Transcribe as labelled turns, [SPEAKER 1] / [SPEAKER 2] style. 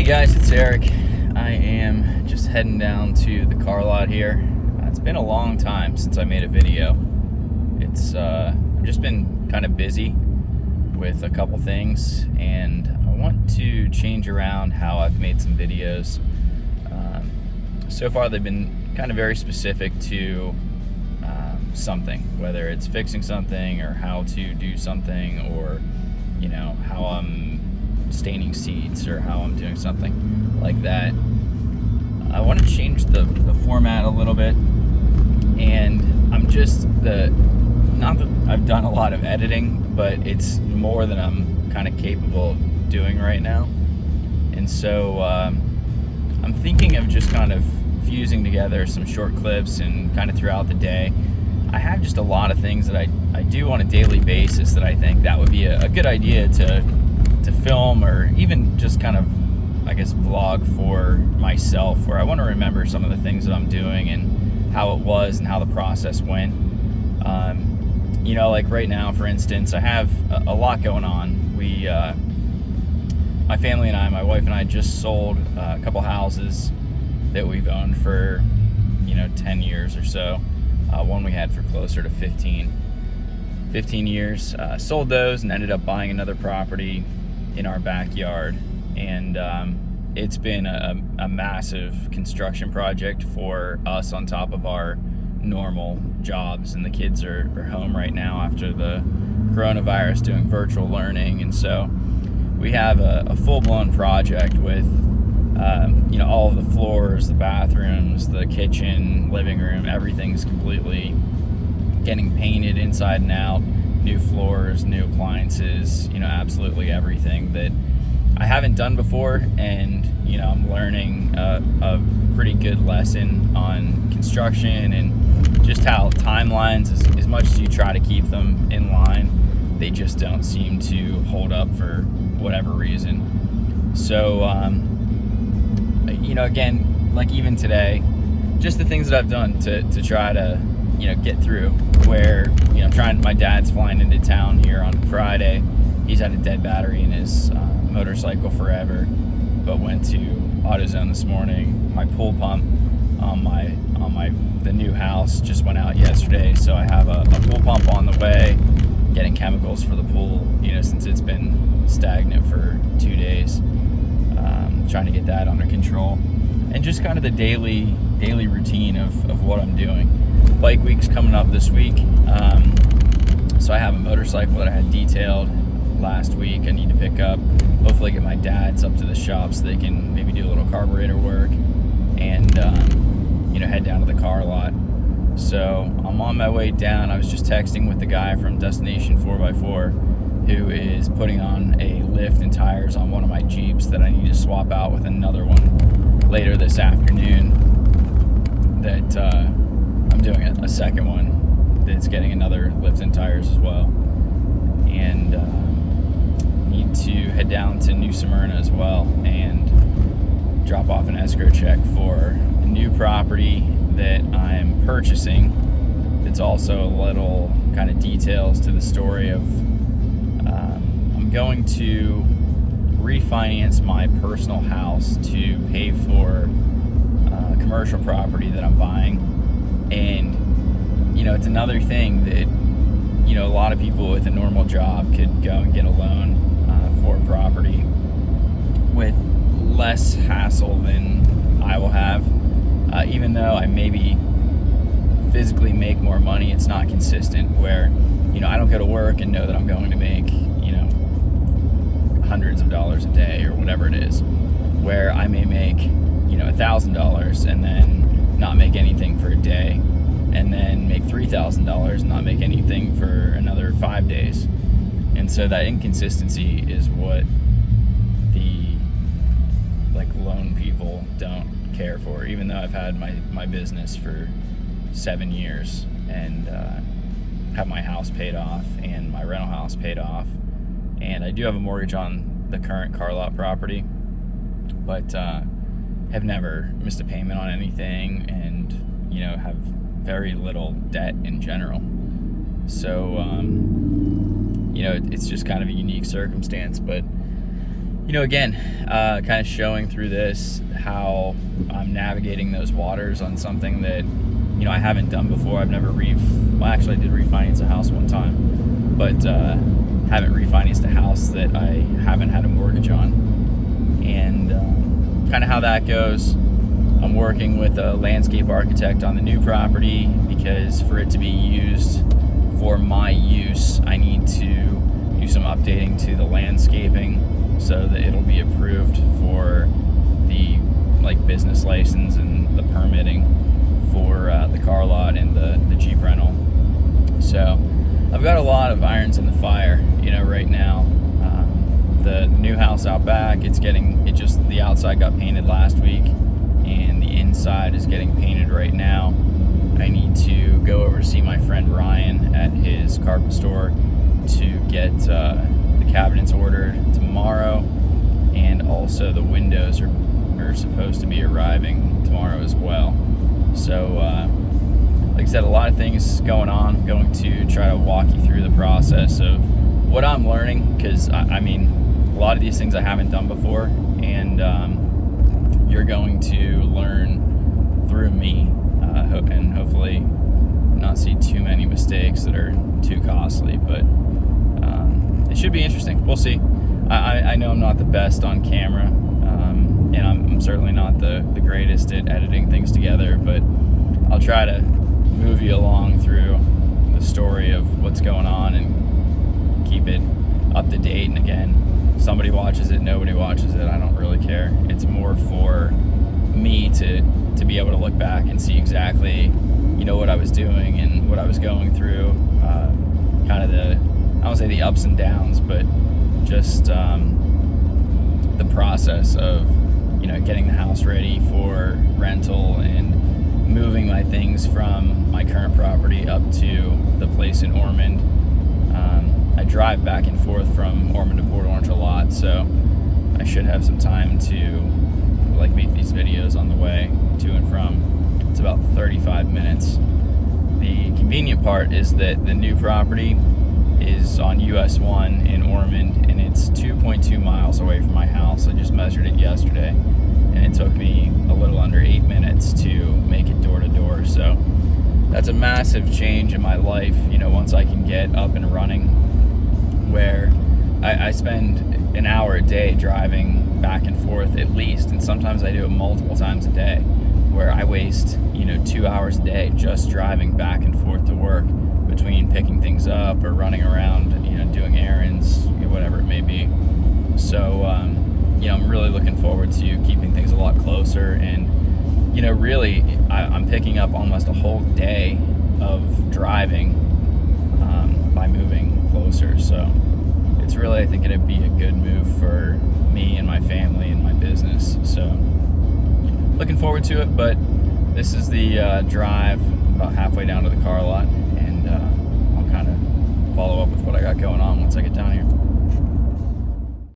[SPEAKER 1] Guys, it's Eric. I am just heading down to the car lot here. It's been a long time since I made a video. I've just been kind of busy with a couple things, and I want to change around how I've made some videos. So far they've been kind of very specific to something, whether it's fixing something or how to do something, or how I'm staining seats or how I'm doing something like that. I want to change the format a little bit, and I'm just not that I've done a lot of editing, but it's more than I'm kind of capable of doing right now. And so I'm thinking of just kind of fusing together some short clips and kind of throughout the day. I have just a lot of things that I do on a daily basis that I think that would be a good idea to film, or even just kind of, I guess, vlog for myself, where I want to remember some of the things that I'm doing and how it was and how the process went. Like right now, for instance, I have a lot going on. My family and I, my wife and I, just sold a couple houses that we've owned for 10 years or so. One we had for closer to 15 years. Sold those and ended up buying another property in our backyard, and it's been a massive construction project for us on top of our normal jobs, and the kids are home right now after the coronavirus doing virtual learning, and so we have a full-blown project with all of the floors, the bathrooms, the kitchen, living room, everything's completely getting painted inside and out, new floors, new appliances, absolutely everything that I haven't done before. And I'm learning a pretty good lesson on construction and just how timelines, as much as you try to keep them in line, they just don't seem to hold up for whatever reason. So again, like even today, just the things that I've done to try to get through, where my dad's flying into town here on Friday. He's had a dead battery in his motorcycle forever, but went to AutoZone this morning. My pool pump on the new house just went out yesterday, so I have a pool pump on the way, getting chemicals for the pool, since it's been stagnant for 2 days. Trying to get that under control, and just kind of the daily routine of what I'm doing. Bike week's coming up this week, so I have a motorcycle that I had detailed last week. I need to pick up, hopefully get my dad's up to the shop so they can maybe do a little carburetor work, and head down to the car lot. So I'm on my way down. I was just texting with the guy from Destination 4x4 who is putting on a lift and tires on one of my Jeeps that I need to swap out with another one later this afternoon. That I'm doing a second one that's getting another lift and tires as well, and need to head down to New Smyrna as well and drop off an escrow check for a new property that I'm purchasing. It's also a little kind of details to the story of I'm going to refinance my personal house to pay for a commercial property that I'm buying. And it's another thing that a lot of people with a normal job could go and get a loan for a property with less hassle than I will have. Even though I maybe physically make more money, it's not consistent, where I don't go to work and know that I'm going to make hundreds of dollars a day or whatever it is, where I may make $1,000 and then not make anything for a day, and then make $3,000 and not make anything for another 5 days. And so that inconsistency is what the loan people don't care for, even though I've had my business for 7 years and have my house paid off and my rental house paid off, and I do have a mortgage on the current car lot property, but have never missed a payment on anything, and have very little debt in general. So it's just kind of a unique circumstance. But Again, kind of showing through this how I'm navigating those waters on something that, I haven't done before. I've never actually I did refinance a house one time, but haven't refinanced a house that I haven't had a mortgage on. And kind of how that goes. I'm working with a landscape architect on the new property because for it to be used for my use, I need to do some updating to the landscaping so that it'll be approved for the business license and the permitting for the car lot and the Jeep rental. So I've got a lot of irons in the fire, right now. The new house out back, the outside got painted last week and the inside is getting painted right now. I need to go over to see my friend Ryan at his carpet store to get the cabinets ordered tomorrow, and also the windows are supposed to be arriving tomorrow as well. So like I said, a lot of things going on. I'm going to try to walk you through the process of what I'm learning, because I mean, a lot of these things I haven't done before, and you're going to learn through me, and hopefully not see too many mistakes that are too costly, but it should be interesting. We'll see. I know I'm not the best on camera, and I'm certainly not the greatest at editing things together, but I'll try to move you along through the story of what's going on and keep it up to date. And again, somebody watches it, nobody watches it, I don't really care. It's more for me to be able to look back and see exactly, what I was doing and what I was going through, kind of I won't say the ups and downs, but just the process of, getting the house ready for rental and moving my things from my current property up to the place in Ormond. I drive back and forth from Ormond to Port Orange a lot, so I should have some time to make these videos on the way to and from. It's about 35 minutes. The convenient part is that the new property is on US 1 in Ormond, and it's 2.2 miles away from my house. I just measured it yesterday, and it took me a little under 8 minutes to make it door to door. So that's a massive change in my life, once I can get up and running, where I spend an hour a day driving back and forth at least, and sometimes I do it multiple times a day, where I waste 2 hours a day just driving back and forth to work, between picking things up or running around, doing errands, whatever it may be. So I'm really looking forward to keeping things a lot closer, and really I'm picking up almost a whole day of driving by moving closer. So it's really, I think, it'd be a good move for me and my family and my business. So looking forward to it. But this is the drive about halfway down to the car lot, and I'll kind of follow up with what I got going on once I get down here.